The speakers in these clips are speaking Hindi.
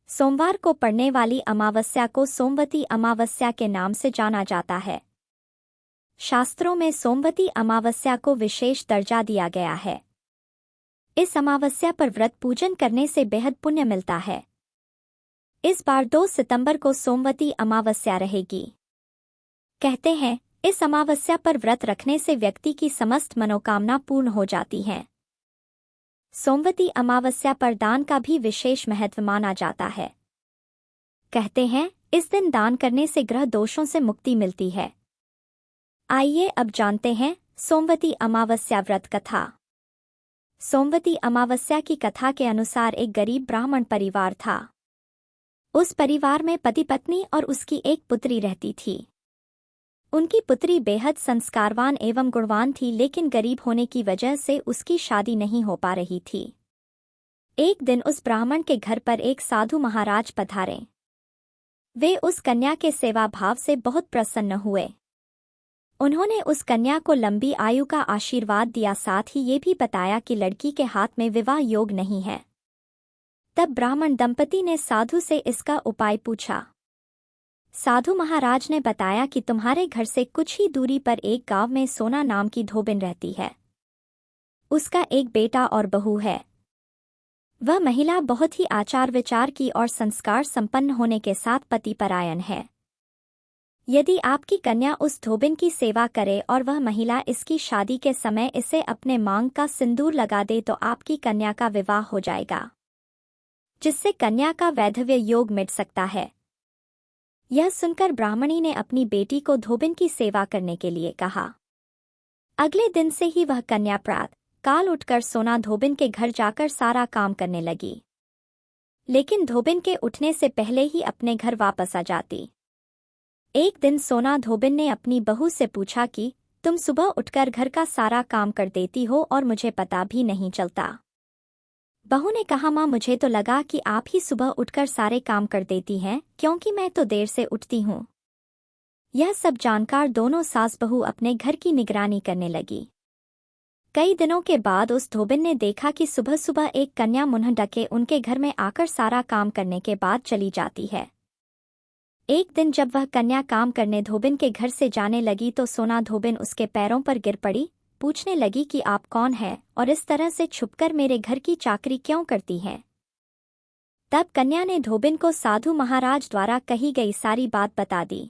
सोमवार को पड़ने वाली अमावस्या को सोमवती अमावस्या के नाम से जाना जाता है। शास्त्रों में सोमवती अमावस्या को विशेष दर्जा दिया गया है। इस अमावस्या पर व्रत पूजन करने से बेहद पुण्य मिलता है। इस बार 2 सितंबर को सोमवती अमावस्या रहेगी। कहते हैं, इस अमावस्या पर व्रत रखने से व्यक्ति की समस्त मनोकामना पूर्ण हो जाती हैं। सोमवती अमावस्या पर दान का भी विशेष महत्व माना जाता है। कहते हैं, इस दिन दान करने से ग्रह दोषों से मुक्ति मिलती है। आइए अब जानते हैं सोमवती अमावस्या व्रत कथा। सोमवती अमावस्या की कथा के अनुसार एक गरीब ब्राह्मण परिवार था। उस परिवार में पति पत्नी और उसकी एक पुत्री रहती थी। उनकी पुत्री बेहद संस्कारवान एवं गुणवान थी, लेकिन गरीब होने की वजह से उसकी शादी नहीं हो पा रही थी। एक दिन उस ब्राह्मण के घर पर एक साधु महाराज पधारे। वे उस कन्या के सेवा भाव से बहुत प्रसन्न हुए। उन्होंने उस कन्या को लंबी आयु का आशीर्वाद दिया, साथ ही ये भी बताया कि लड़की के हाथ में विवाह योग नहीं है। तब ब्राह्मण दंपति ने साधु से इसका उपाय पूछा। साधु महाराज ने बताया कि तुम्हारे घर से कुछ ही दूरी पर एक गांव में सोना नाम की धोबिन रहती है। उसका एक बेटा और बहू है। वह महिला बहुत ही आचार विचार की और संस्कार संपन्न होने के साथ पतिपरायण है। यदि आपकी कन्या उस धोबिन की सेवा करे और वह महिला इसकी शादी के समय इसे अपने मांग का सिंदूर लगा दे तो आपकी कन्या का विवाह हो जाएगा, जिससे कन्या का वैधव्य योग मिट सकता है। यह सुनकर ब्राह्मणी ने अपनी बेटी को धोबिन की सेवा करने के लिए कहा। अगले दिन से ही वह कन्या प्रातः काल उठकर सोना धोबिन के घर जाकर सारा काम करने लगी, लेकिन धोबिन के उठने से पहले ही अपने घर वापस आ जाती। एक दिन सोना धोबिन ने अपनी बहू से पूछा कि तुम सुबह उठकर घर का सारा काम कर देती हो और मुझे पता भी नहीं चलता। बहू ने कहा, माँ, मुझे तो लगा कि आप ही सुबह उठकर सारे काम कर देती हैं, क्योंकि मैं तो देर से उठती हूँ। यह सब जानकर दोनों सास बहू अपने घर की निगरानी करने लगी। कई दिनों के बाद उस धोबिन ने देखा कि सुबह सुबह एक कन्या मुंह ढके उनके घर में आकर सारा काम करने के बाद चली जाती है। एक दिन जब वह कन्या काम करने धोबिन के घर से जाने लगी तो सोना धोबिन उसके पैरों पर गिर पड़ी। पूछने लगी कि आप कौन हैं और इस तरह से छुपकर मेरे घर की चाकरी क्यों करती हैं। तब कन्या ने धोबिन को साधु महाराज द्वारा कही गई सारी बात बता दी।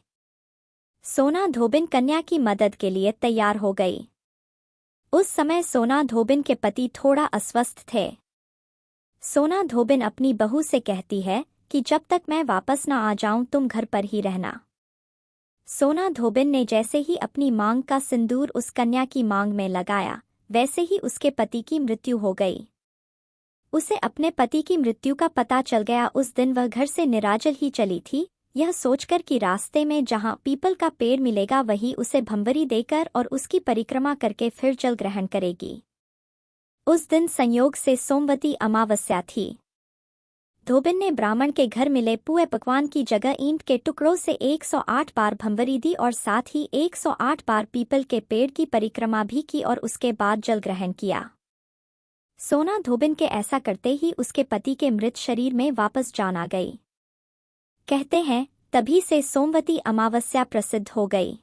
सोना धोबिन कन्या की मदद के लिए तैयार हो गई। उस समय सोना धोबिन के पति थोड़ा अस्वस्थ थे। सोना धोबिन अपनी बहू से कहती है कि जब तक मैं वापस न आ जाऊं तुम घर पर ही रहना। सोना धोबिन ने जैसे ही अपनी मांग का सिंदूर उस कन्या की मांग में लगाया, वैसे ही उसके पति की मृत्यु हो गई। उसे अपने पति की मृत्यु का पता चल गया। उस दिन वह घर से निराजल ही चली थी, यह सोचकर कि रास्ते में जहां पीपल का पेड़ मिलेगा वही उसे भंवरी देकर और उसकी परिक्रमा करके फिर जल ग्रहण करेगी। उस दिन संयोग से सोमवती अमावस्या थी। धोबिन ने ब्राह्मण के घर मिले पुए पकवान की जगह ईंट के टुकड़ों से 108 बार भंवरी दी और साथ ही 108 बार पीपल के पेड़ की परिक्रमा भी की और उसके बाद जल ग्रहण किया। सोना धोबिन के ऐसा करते ही उसके पति के मृत शरीर में वापस जान आ गई। कहते हैं, तभी से सोमवती अमावस्या प्रसिद्ध हो गई।